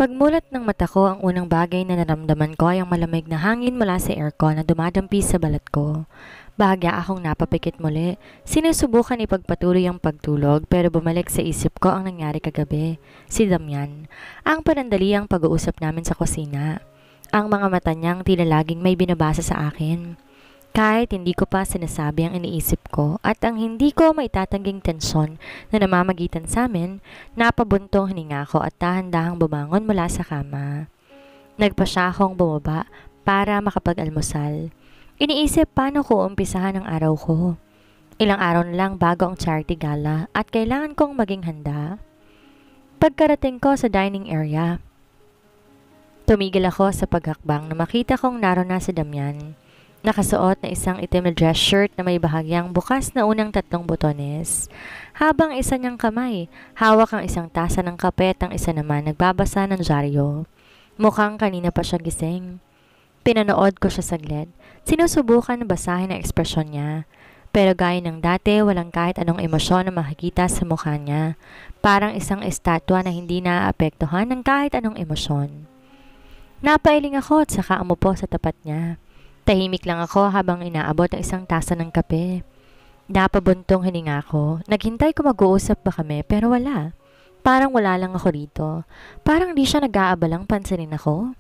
Pagmulat ng mata ko, ang unang bagay na naramdaman ko ay ang malamig na hangin mula sa aircon na dumadampi sa balat ko. Bahagya akong napapikit muli. Sinusubukan ipagpatuloy ang pagtulog pero bumalik sa isip ko ang nangyari kagabi. Si Damian. Ang panandaliang pag-uusap namin sa kusina. Ang mga mata niyang tila laging may binabasa sa akin. Kahit hindi ko pa sinasabi ang iniisip ko at ang hindi ko maitatangging tensyon na namamagitan sa amin, napabuntong hininga ko at dahan-dahang bumangon mula sa kama. Nagpa siya akong bumaba para makapag-almusal. Iniisip paano ko umpisahan ang araw ko. Ilang araw na lang bago ang charity gala at kailangan kong maging handa. Pagkarating ko sa dining area, tumigil ako sa paghakbang na makita kong naroon na si Damian. Nakasuot na isang itim na dress shirt na may bahagyang bukas na unang 3 butones. Habang isa niyang kamay, hawak ang isang tasa ng kape at ang isa naman nagbabasa ng dyaryo. Mukhang kanina pa siya gising. Pinanood ko siya saglit. Sinusubukan na basahin ang ekspresyon niya. Pero gaya ng dati, walang kahit anong emosyon na makikita sa mukha niya. Parang isang estatwa na hindi naaapektuhan ng kahit anong emosyon. Napailing ako at saka umupo sa tapat niya. Tahimik lang ako habang inaabot ang isang tasa ng kape. Napabuntong hininga ko. Naghintay ko mag-uusap ba kami pero wala. Parang wala lang ako rito. Parang di siya nag-aabalang pansinin ako.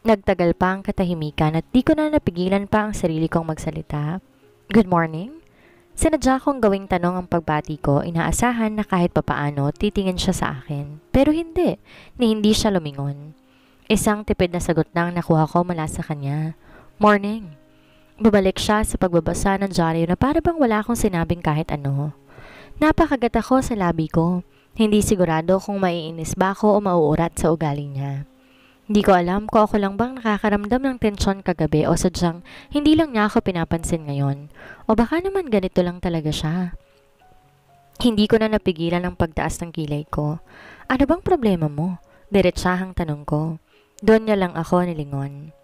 Nagtagal pa ang katahimikan at di ko na napigilan pa ang sarili kong magsalita. Good morning? Sinadya kong gawing tanong ang pagbati ko. Inaasahan na kahit papaano titingin siya sa akin. Pero hindi. Ni hindi siya lumingon. Isang tipid na sagot lang nakuha ko mula sa kanya. Morning. Babalik siya sa pagbabasa ng dyaryo na para bang wala akong sinabing kahit ano. Napakagat ako sa labi ko. Hindi sigurado kung maiinis ba ako o mauurat sa ugali niya. Hindi ko alam kung ako lang bang nakakaramdam ng tensyon kagabi o sadyang hindi lang niya ako pinapansin ngayon. O baka naman ganito lang talaga siya. Hindi ko na napigilan ang pagtaas ng kilay ko. Ano bang problema mo? Diretsahang tanong ko. Doon niya lang ako nilingon.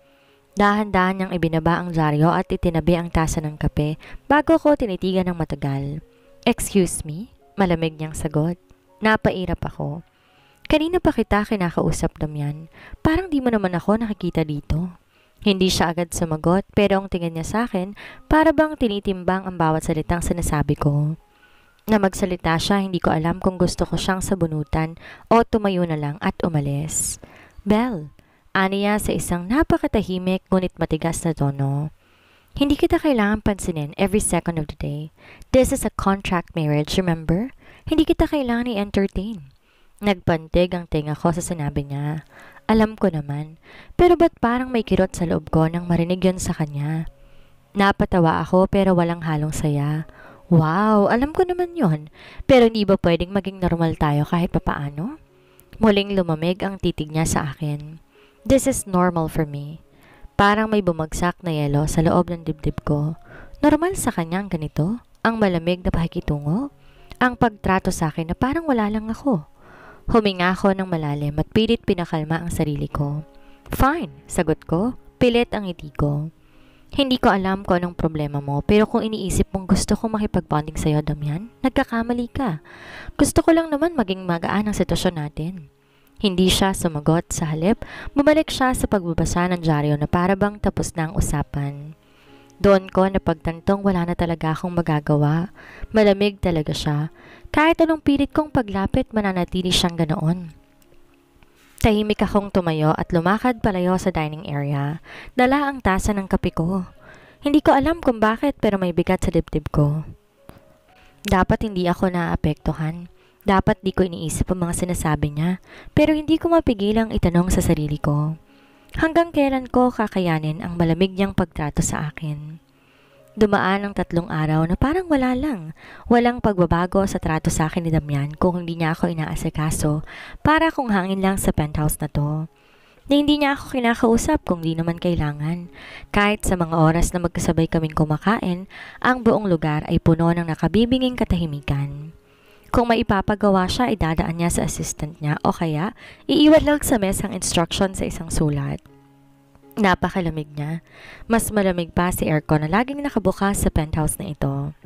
Dahan-dahan niyang ibinaba ang dyaryo at itinabi ang tasa ng kape bago ko tinitigan ng matagal. Excuse me? Malamig niyang sagot. Napairap ako. Kanina pa kita kinakausap, Damian. Parang di mo naman ako nakikita dito. Hindi siya agad sumagot pero ang tingin niya sa akin para bang tinitimbang ang bawat salitang sinasabi ko. Na magsalita siya, hindi ko alam kung gusto ko siyang sabunutan o tumayo na lang at umalis. Belle. Aniya sa isang napakatahimik ngunit matigas na tono. Hindi kita kailangan pansinin every second of the day. This is a contract marriage, remember? Hindi kita kailangan i-entertain. Nagpantig ang tinga ko sa sinabi niya. Alam ko naman, pero ba't parang may kirot sa loob ko nang marinig yun sa kanya? Napatawa ako pero walang halong saya. Wow, alam ko naman yon. Pero hindi ba pwedeng maging normal tayo kahit papaano? Muling lumamig ang titig niya sa akin. This is normal for me. Parang may bumagsak na yelo sa loob ng dibdib ko. Normal sa kanyang ganito? Ang malamig na pakikitungo? Ang pagtrato sa akin na parang wala lang ako. Huminga ako ng malalim at pilit pinakalma ang sarili ko. Fine, sagot ko. Pilit ang ngiti ko. Hindi ko alam kung anong problema mo pero kung iniisip mong gusto ko makipag-bonding sa'yo, Damian, nagkakamali ka. Gusto ko lang naman maging magaan ang sitwasyon natin. Hindi siya sumagot, sa halip, bumalik siya sa pagbabasa ng dyaryo na para bang tapos na ang usapan. Doon ko napagtantong wala na talaga akong magagawa. Malamig talaga siya. Kahit anong pilit kong paglapit, mananatili siyang ganoon. Tahimik akong tumayo at lumakad palayo sa dining area. Dala ang tasa ng kape ko. Hindi ko alam kung bakit pero may bigat sa dibdib ko. Dapat hindi ako naapektuhan. Dapat di ko iniisip ang mga sinasabi niya, pero hindi ko mapigilang itanong sa sarili ko. Hanggang kailan ko kakayanin ang malamig niyang pagtrato sa akin? Dumaan ang 3 araw na parang wala lang. Walang pagbabago sa trato sa akin ni Damian kung hindi niya ako inaasikaso para kung hangin lang sa penthouse na to. Na hindi niya ako kinakausap kung di naman kailangan. Kahit sa mga oras na magkasabay kaming kumakain, ang buong lugar ay puno ng nakabibinging katahimikan. Kung maipapagawa siya, idadaan niya sa assistant niya o kaya iiwan lang sa mesa ang instruction sa isang sulat. Napakalamig niya. Mas malamig pa si aircon na laging nakabukas sa penthouse na ito.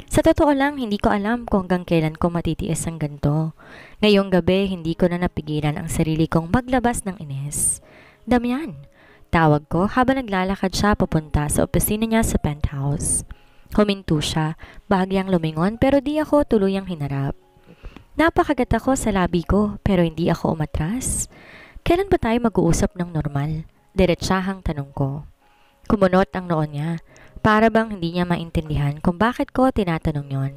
Sa totoo lang, hindi ko alam kung hanggang kailan ko matitiis ang ganito. Ngayong gabi, hindi ko na napigilan ang sarili kong maglabas ng inis. Damian, tawag ko habang naglalakad siya papunta sa opisina niya sa penthouse. Huminto siya, bahagyang lumingon pero di ako tuluyang hinarap. Napakagat ako sa labi ko pero hindi ako umatras. Kailan ba tayo mag-uusap ng normal? Diretsahang tanong ko. Kumunot ang noo niya. Para bang hindi niya maintindihan kung bakit ko tinatanong yon.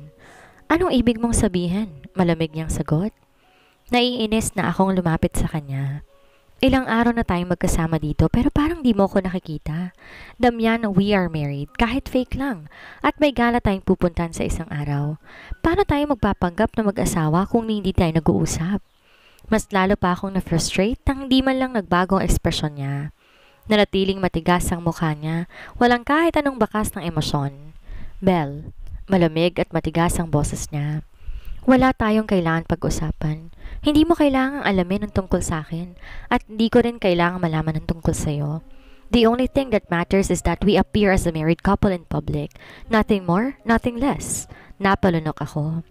Anong ibig mong sabihin? Malamig niyang sagot. Naiinis na akong lumapit sa kanya. Ilang araw na tayong magkasama dito pero parang di mo ko nakikita. Damian, we are married, kahit fake lang. At may gala tayong pupuntan sa isang araw. Paano tayo magpapanggap na mag-asawa kung hindi tayo nag-uusap? Mas lalo pa akong na-frustrate nang hindi man lang nagbago ang ekspresyon niya. Nanatiling matigas ang mukha niya, walang kahit anong bakas ng emosyon. Belle, malamig at matigas ang boses niya. Wala tayong kailangan pag-usapan. Hindi mo kailangang alamin ang tungkol sa akin at hindi ko rin kailangang malaman ang tungkol sa'yo. The only thing that matters is that we appear as a married couple in public. Nothing more, nothing less. Napalunok ako.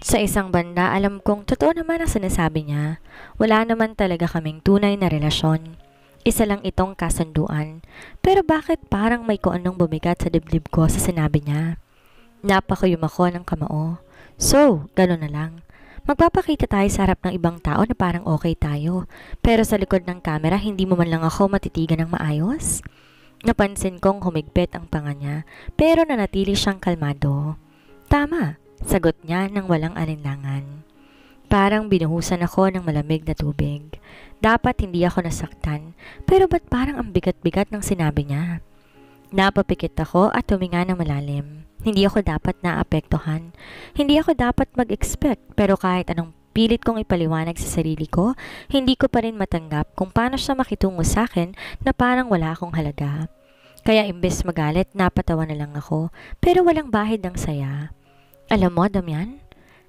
Sa isang banda, alam kong totoo naman ang sinasabi niya. Wala naman talaga kaming tunay na relasyon. Isa lang itong kasunduan. Pero bakit parang may kung anong bumigat sa dibdib ko sa sinabi niya? Napakayum ako ng kamao. So, gano'n na lang. Magpapakita tayo sa harap ng ibang tao na parang okay tayo. Pero sa likod ng kamera, hindi mo man lang ako matitigan ng maayos? Napansin kong humigpit ang panga niya, pero nanatili siyang kalmado. Tama, sagot niya nang walang alinlangan. Parang binuhusan ako ng malamig na tubig. Dapat hindi ako nasaktan, pero ba't parang ang bigat-bigat ng sinabi niya? Napapikit ako at tuminga ng malalim. Hindi ako dapat naapektuhan. Hindi ako dapat mag-expect, pero kahit anong pilit kong ipaliwanag sa sarili ko, hindi ko pa rin matanggap kung paano siya makitungo sa akin na parang wala akong halaga. Kaya imbes magalit, napatawa na lang ako, pero walang bahid ng saya. Alam mo, Damian?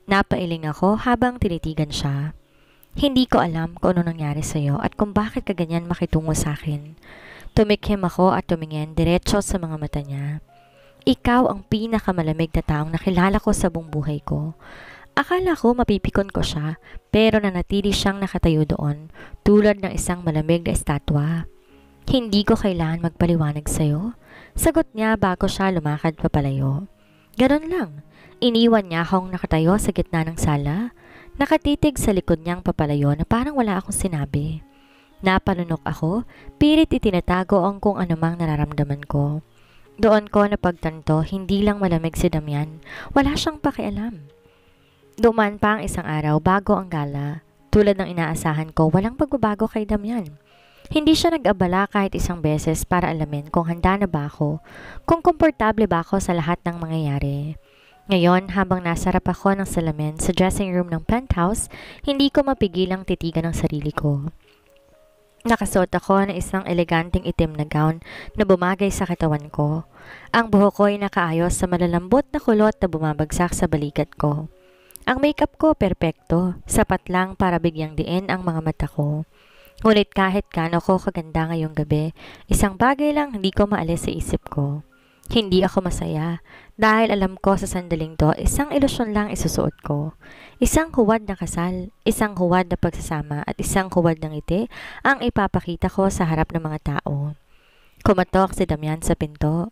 Napailing ako habang tinitigan siya. Hindi ko alam kung ano nangyari sa'yo at kung bakit ka ganyan makitungo sa akin. Tumikhim ako at tumingin diretso sa mga mata niya. Ikaw ang pinakamalamig na taong nakilala ko sa buong buhay ko. Akala ko mapipikon ko siya, pero nanatili siyang nakatayo doon, tulad ng isang malamig na estatwa. Hindi ko kailangan magpaliwanag sa'yo. Sagot niya bago siya lumakad papalayo. Ganon lang. Iniwan niya akong nakatayo sa gitna ng sala, nakatitig sa likod niyang papalayo na parang wala akong sinabi. Napalunok ako, pilit itinatago ang kung anumang nararamdaman ko. Doon ko napagtanto, hindi lang malamig si Damian, wala siyang pakialam. Dumaan pa ang isang araw bago ang gala. Tulad ng inaasahan ko, walang pagbabago kay Damian. Hindi siya nag-abala kahit isang beses para alamin kung handa na ba ako, kung komportable ba ako sa lahat ng mangyayari. Ngayon, habang nasarap ako ng salamin sa dressing room ng penthouse, hindi ko mapigilang titigan ang sarili ko. Nakasuot ako ng isang eleganteng itim na gown na bumagay sa katawan ko. Ang buhok ko ay nakaayos sa malalambot na kulot na bumabagsak sa balikat ko. Ang makeup ko perpekto, sapat lang para bigyang diin ang mga mata ko. Ngunit kahit gaano ko kaganda ngayong gabi, isang bagay lang hindi ko maalis sa isip ko. Hindi ako masaya dahil alam ko sa sandaling to, isang ilusyon lang isusuot ko. Isang huwad na kasal, isang huwad na pagsasama at isang huwad ng ngiti ang ipapakita ko sa harap ng mga tao. Kumatok si Damian sa pinto.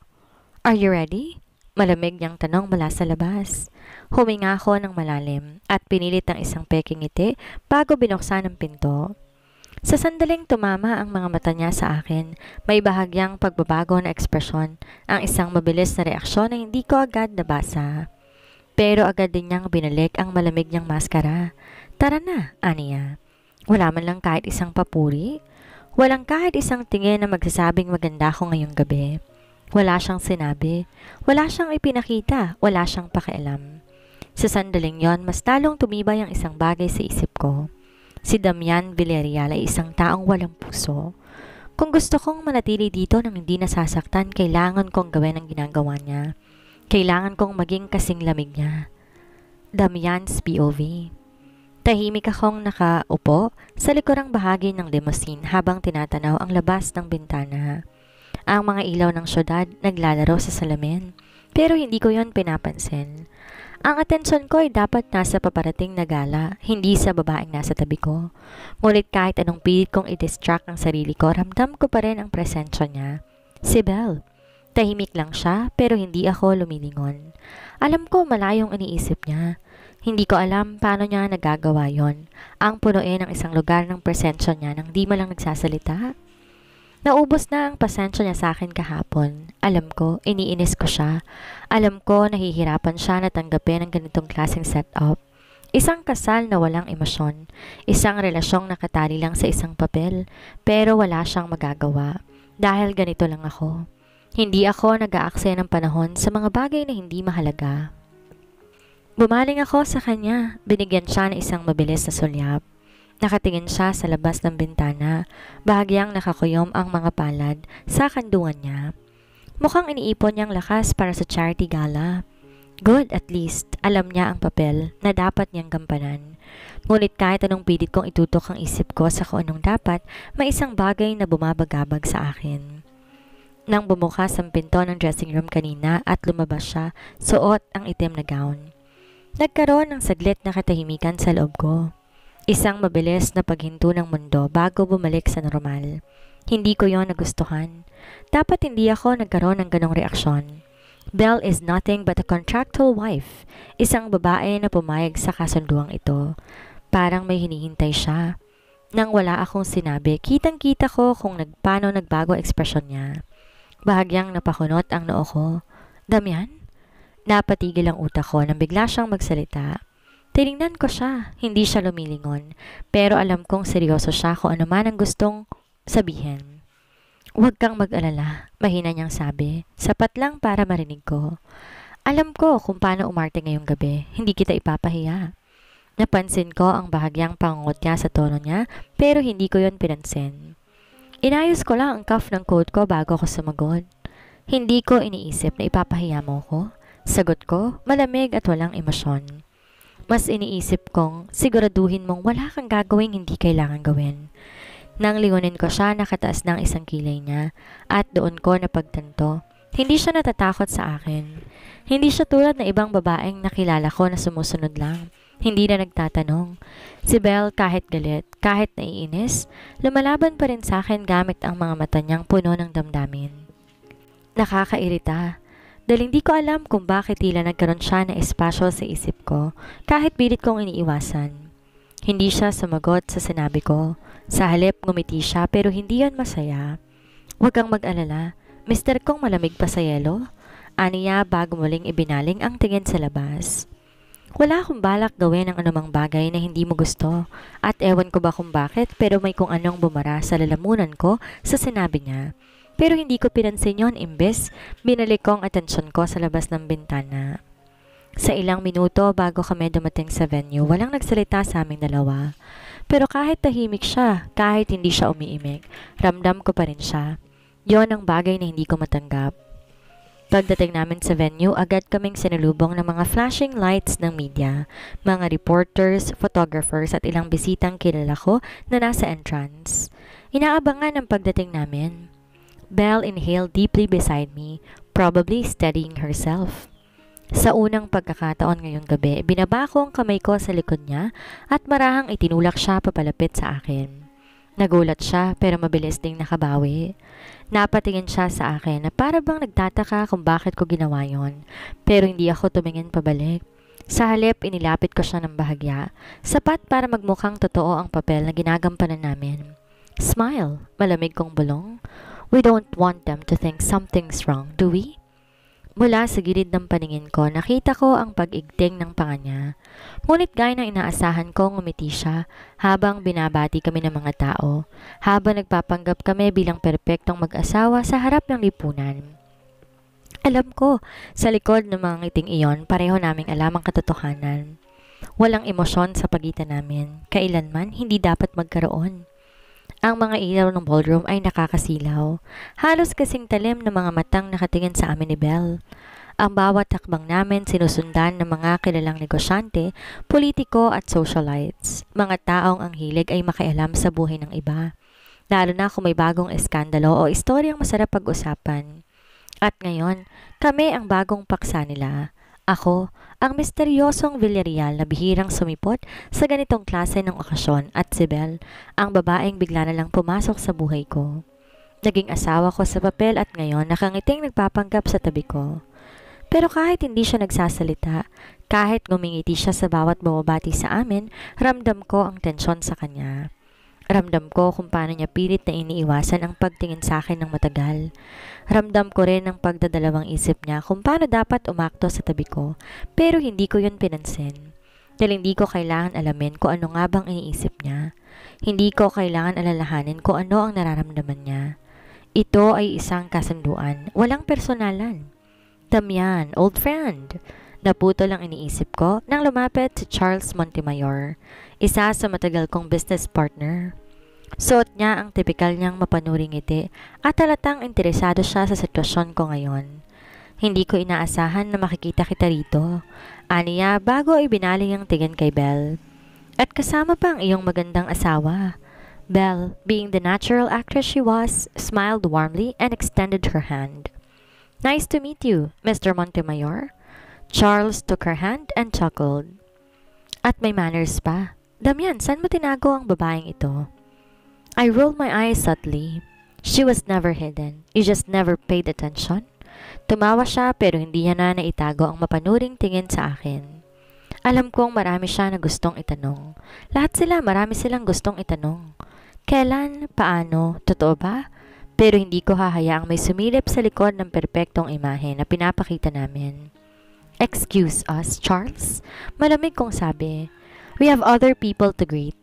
Are you ready? Malamig niyang tanong mula sa labas. Huminga ako ng malalim at pinilit ang isang peking ngiti bago binuksan ang pinto. Sa sandaling tumama ang mga mata niya sa akin, may bahagyang pagbabago na ekspresyon, ang isang mabilis na reaksyon na hindi ko agad nabasa. Pero agad din niyang binalik ang malamig niyang maskara. Tara na, aniya. Wala man lang kahit isang papuri. Walang kahit isang tingin na magsasabing maganda ako ngayong gabi. Wala siyang sinabi. Wala siyang ipinakita. Wala siyang pakialam. Sa sandaling yon, mas talong tumibay ang isang bagay sa isip ko. Si Damian Villarreal ay isang taong walang puso. Kung gusto kong manatili dito nang hindi nasasaktan, kailangan kong gawin ang ginagawa niya. Kailangan kong maging kasing lamig niya. Damian's POV. Tahimik akong nakaupo sa likurang bahagi ng limousine habang tinatanaw ang labas ng bintana. Ang mga ilaw ng syudad naglalaro sa salamin. Pero hindi ko yon pinapansin. Ang atensyon ko ay dapat nasa paparating na gala, hindi sa babaeng nasa tabi ko. Ngunit kahit anong pilit kong i-distract ang sarili ko, ramdam ko pa rin ang presensya niya. Si Belle. Tahimik lang siya, pero hindi ako lumilingon. Alam ko malayong iniisip niya. Hindi ko alam paano niya nagagawa yon. Ang punuin ng isang lugar ng presensya niya nang di malang nagsasalita. Naubos na ang pasensya niya sa akin kahapon. Alam ko, iniinis ko siya. Alam ko, nahihirapan siya na tanggapin ang ganitong klaseng setup. Isang kasal na walang emosyon. Isang relasyong nakatali lang sa isang papel. Pero wala siyang magagawa. Dahil ganito lang ako. Hindi ako nag-aaksaya ng panahon sa mga bagay na hindi mahalaga. Bumaling ako sa kanya. Binigyan siya ng isang mabilis na sulyap. Nakatingin siya sa labas ng bintana, bahagyang nakakuyom ang mga palad sa kandungan niya. Mukhang iniipon niyang lakas para sa charity gala. Good, at least, alam niya ang papel na dapat niyang gampanan. Ngunit kahit anong pilit kong itutok ang isip ko sa kung anong dapat, may isang bagay na bumabagabag sa akin. Nang bumukas ang pinto ng dressing room kanina at lumabas siya, suot ang itim na gown. Nagkaroon ng saglit na katahimikan sa loob ko. Isang mabilis na paghinto ng mundo bago bumalik sa normal. Hindi ko yon nagustuhan. Dapat hindi ako nagkaroon ng ganong reaksyon. Belle is nothing but a contractual wife. Isang babae na pumayag sa kasunduang ito. Parang may hinihintay siya. Nang wala akong sinabi, kitang-kita ko kung paano nagbago ekspresyon niya. Bahagyang napakunot ang noo ko. Damian? Napatigil ang utak ko nang bigla siyang magsalita. Tinignan ko siya, hindi siya lumilingon, pero alam kong seryoso siya kung ano man ang gustong sabihin. Huwag kang mag-alala, mahina niyang sabi, sapat lang para marinig ko. Alam ko kung paano umarte ngayong gabi, hindi kita ipapahiya. Napansin ko ang bahagyang pangungot niya sa tono niya, pero hindi ko yon pinansin. Inayos ko lang ang cuff ng coat ko bago ako sumagot. Hindi ko iniisip na ipapahiya mo ko. Sagot ko, malamig at walang emosyon. Mas iniisip kong siguraduhin mong wala kang gagawing hindi kailangan gawin. Nang lingunin ko siya, nakataas ng isang kilay niya at doon ko napagtanto. Hindi siya natatakot sa akin. Hindi siya tulad na ibang babaeng nakilala ko na sumusunod lang. Hindi na nagtatanong. Si Belle kahit galit, kahit naiinis, lumalaban pa rin sa akin gamit ang mga mata niyang puno ng damdamin. Nakakairita. Dahil hindi ko alam kung bakit tila nagkaroon siya ng espasyo sa isip ko kahit pilit kong iniiwasan. Hindi siya sumagot sa sinabi ko. Sa halip ngumiti siya pero hindi yon masaya. Huwag kang mag-alala, mister kong malamig pa sa yelo. Aniya bago muling ibinaling ang tingin sa labas. Wala akong balak gawin ang anumang bagay na hindi mo gusto at ewan ko ba kung bakit pero may kung anong bumara sa lalamunan ko sa sinabi niya. Pero hindi ko pinansin yon, imbes binalik ko ang atensyon ko sa labas ng bintana. Sa ilang minuto bago kami dumating sa venue, walang nagsalita sa aming dalawa. Pero kahit tahimik siya, kahit hindi siya umiimik, ramdam ko pa rin siya. Yon ang bagay na hindi ko matanggap. Pagdating namin sa venue, agad kaming sinalubong ng mga flashing lights ng media, mga reporters, photographers at ilang bisitang kilala ko na nasa entrance. Inaabangan ang pagdating namin. Belle inhaled deeply beside me, probably steadying herself. Sa unang pagkakataon ngayong gabi, binaba ko ang kamay ko sa likod niya at marahang itinulak siya papalapit sa akin. Nagulat siya pero mabilis ding nakabawi. Napatingin siya sa akin na para bang nagtataka kung bakit ko ginawa yon, pero hindi ako tumingin pabalik. Sa halip, inilapit ko siya ng bahagya, sapat para magmukhang totoo ang papel na ginagampanan namin. Smile, malamig kong bulong. We don't want them to think something's wrong, do we? Mula sa gilid ng paningin ko, nakita ko ang pag-igting ng panga niya. Ngunit gaya ng inaasahan ko, ngumiti siya habang binabati kami ng mga tao, habang nagpapanggap kami bilang perpektong mag-asawa sa harap ng lipunan. Alam ko, sa likod ng mga ngiting iyon, pareho naming alam ang katotohanan. Walang emosyon sa pagitan namin, kailanman hindi dapat magkaroon. Ang mga ilaw ng ballroom ay nakakasilaw. Halos kasing talim ng mga matang nakatingin sa amin ni Belle. Ang bawat takbang namin sinusundan ng mga kilalang negosyante, politiko at socialites. Mga taong ang hilig ay makialam sa buhay ng iba. Lalo na kung may bagong eskandalo o istoryang masarap pag-usapan. At ngayon, kami ang bagong paksa nila. Ako, ang misteryosong Villarreal na bihirang sumipot sa ganitong klase ng okasyon at si Belle, ang babaeng bigla na lang pumasok sa buhay ko. Naging asawa ko sa papel at ngayon nakangiting nagpapanggap sa tabi ko. Pero kahit hindi siya nagsasalita, kahit ngumingiti siya sa bawat bumabati sa amin, ramdam ko ang tensyon sa kanya. Ramdam ko kung paano niya pilit na iniiwasan ang pagtingin sa akin ng matagal. Ramdam ko rin ang pagdadalawang isip niya kung paano dapat umakto sa tabi ko, pero hindi ko yun pinansin. Dahil hindi ko kailangan alamin kung ano nga bang iniisip niya. Hindi ko kailangan alalahanin kung ano ang nararamdaman niya. Ito ay isang kasunduan, walang personalan. Damian, old friend. Naputo lang iniisip ko nang lumapit si Charles Montemayor, isa sa matagal kong business partner. Suot niya ang tipikal niyang mapanuring ngiti at halatang interesado siya sa sitwasyon ko ngayon. Hindi ko inaasahan na makikita kita rito. Aniya bago ay binaling ang tingin kay Belle. At kasama pa ang iyong magandang asawa. Belle, being the natural actress she was, smiled warmly and extended her hand. Nice to meet you, Mr. Montemayor. Charles took her hand and chuckled. At may manners pa. Damian, saan mo tinago ang babaeng ito? I rolled my eyes subtly. She was never hidden. You just never paid attention. Tumawa siya pero hindi niya na naitago ang mapanuring tingin sa akin. Alam kong marami siya na gustong itanong. Lahat sila marami silang gustong itanong. Kailan? Paano? Totoo ba? Pero hindi ko hahayaang may sumilip sa likod ng perpektong imahe na pinapakita namin. Excuse us, Charles. Malamig kong sabi. We have other people to greet.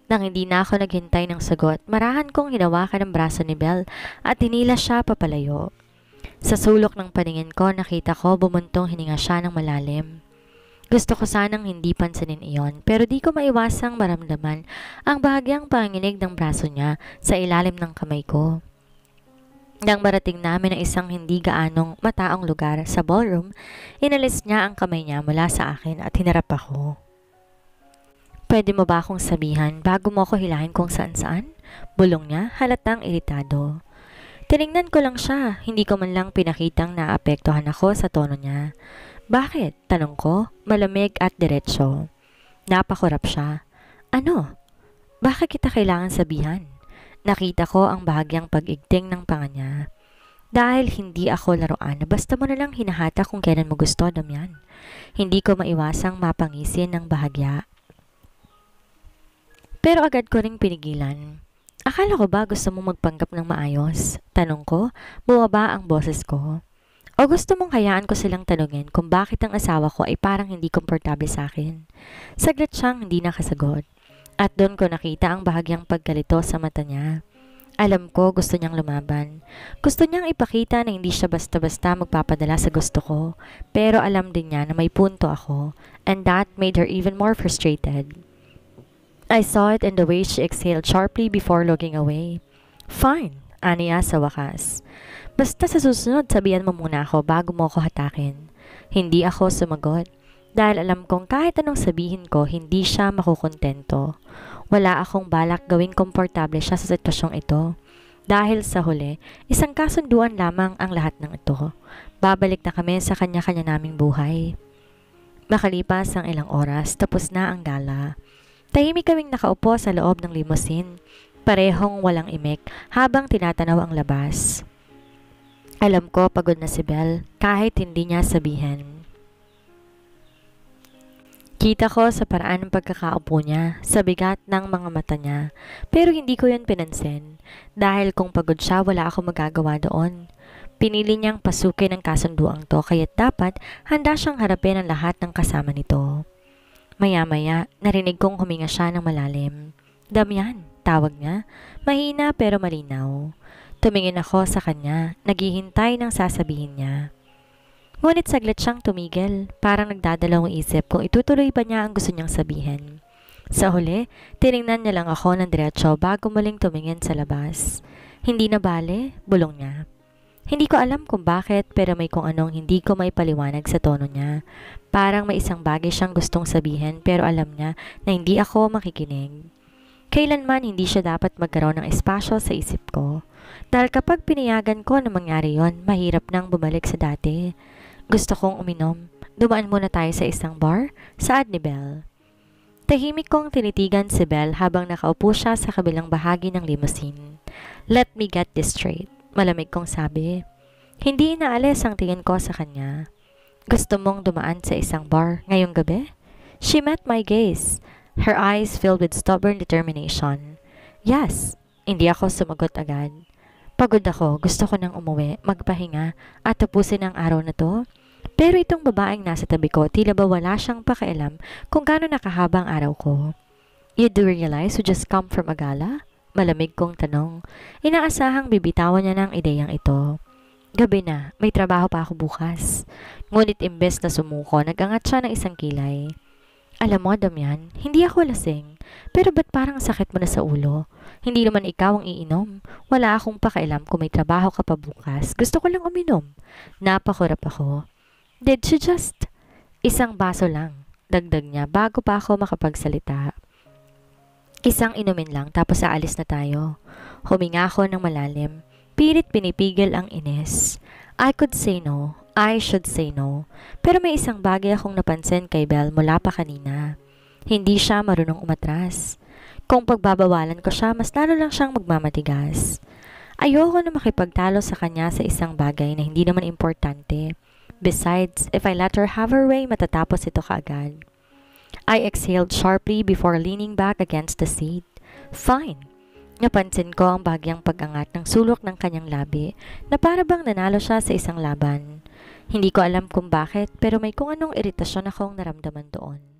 Nang hindi na ako naghintay ng sagot, marahan kong hinawakan ang braso ni Belle at hinila siya papalayo. Sa sulok ng paningin ko, nakita ko bumuntong hininga siya ng malalim. Gusto ko sanang hindi pansinin iyon, pero di ko maiwasang maramdaman ang bahagyang panginig ng braso niya sa ilalim ng kamay ko. Nang marating namin ang isang hindi gaanong mataong lugar sa ballroom, inalis niya ang kamay niya mula sa akin at hinarap ako. Pwede mo ba akong sabihan bago mo ako hilahin kung saan-saan? Bulong niya, halatang iritado. Tiningnan ko lang siya, hindi ko man lang pinakitang naapektuhan ako sa tono niya. Bakit? Tanong ko, malamig at diretsyo. Napakurap siya. Ano? Bakit kita kailangan sabihan? Nakita ko ang bahagyang pag-igting ng panga niya. Dahil hindi ako laruan, basta mo na lang hinahata kung kailan mo gusto, Damian. Hindi ko maiwasang mapangisin ng bahagya. Pero agad ko ring pinigilan. Akala ko ba gusto mong magpanggap ng maayos? Tanong ko, bumaba ang boses ko. O gusto mong hayaan ko silang tanungin kung bakit ang asawa ko ay parang hindi komportable sa akin? Saglit siyang hindi nakasagot. At doon ko nakita ang bahagyang pagkalito sa mata niya. Alam ko gusto niyang lumaban. Gusto niyang ipakita na hindi siya basta-basta magpapadala sa gusto ko. Pero alam din niya na may punto ako. And that made her even more frustrated. I saw it in the way she exhaled sharply before looking away. Fine, aniya sa wakas. Basta sa susunod sabihan mo muna ako bago mo ako hatakin. Hindi ako sumagot. Dahil alam kong kahit anong sabihin ko, hindi siya makukontento. Wala akong balak gawing komportable siya sa sitwasyong ito. Dahil sa huli, isang kasunduan lamang ang lahat ng ito. Babalik na kami sa kanya-kanya naming buhay. Makalipas ang ilang oras, tapos na ang gala. Tahimik kaming nakaupo sa loob ng limousine. Parehong walang imik habang tinatanaw ang labas. Alam ko pagod na si Belle kahit hindi niya sabihin. Kita ko sa paraan ng pagkakaupo niya, sa bigat ng mga mata niya, pero hindi ko yun pinansin. Dahil kung pagod siya, wala akong magagawa doon. Pinili niyang pasukin ang kasunduang to, kaya't dapat handa siyang harapin ang lahat ng kasama nito. Maya-maya, narinig kong huminga siya ng malalim. Damian, tawag niya, mahina pero malinaw. Tumingin ako sa kanya, naghihintay ng sasabihin niya. Ngunit saglit siyang tumigil, parang nagdadalawang isip kung itutuloy ba niya ang gusto niyang sabihin. Sa huli, tiningnan niya lang ako ng diretso bago muling tumingin sa labas. Hindi na bale, bulong niya. Hindi ko alam kung bakit pero may kung anong hindi ko maipaliwanag sa tono niya. Parang may isang bagay siyang gustong sabihin pero alam niya na hindi ako makikinig. Kailanman hindi siya dapat magkaroon ng espasyo sa isip ko. Dahil kapag pinayagan ko na mangyari yon, mahirap nang bumalik sa dati. Gusto kong uminom. Dumaan muna tayo sa isang bar, saad ni Belle. Tahimik kong tinitigan si Belle habang nakaupo siya sa kabilang bahagi ng limousine. Let me get this straight, malamig kong sabi. Hindi inaalis ang tingin ko sa kanya. Gusto mong dumaan sa isang bar ngayong gabi? She met my gaze, her eyes filled with stubborn determination. Yes, hindi ako sumagot agad. Pagod ako, gusto ko nang umuwi, magpahinga at tapusin ang araw na to. Pero itong babaeng nasa tabi ko, tila ba wala siyang pakialam kung gaano nakahaba ang araw ko. You do realize you just come from a gala? Malamig kong tanong. Inaasahang bibitawan niya ng ideyang ito. Gabi na, may trabaho pa ako bukas. Ngunit imbes na sumuko, nagangat siya ng isang kilay. Alam mo, Damian, hindi ako lasing. Pero ba't parang sakit mo na sa ulo? Hindi naman ikaw ang iinom. Wala akong pakialam kung may trabaho ka pa bukas. Gusto ko lang uminom. Napakurap ako. Did she just? Isang baso lang, dagdag niya bago pa ako makapagsalita. Isang inumin lang tapos aalis na tayo. Huminga ako ng malalim. Pilit pinipigil ang inis. I could say no. I should say no. Pero may isang bagay akong napansin kay Belle mula pa kanina. Hindi siya marunong umatras. Kung pagbabawalan ko siya, mas lalo lang siyang magmamatigas. Ayoko na makipagtalo sa kanya sa isang bagay na hindi naman importante. Besides, if I let her have her way, matatapos ito kaagad. I exhaled sharply before leaning back against the seat. Fine. Napansin ko ang bagyang pag-angat ng sulok ng kanyang labi na para bang nanalo siya sa isang laban. Hindi ko alam kung bakit pero may kung anong iritasyon akong naramdaman doon.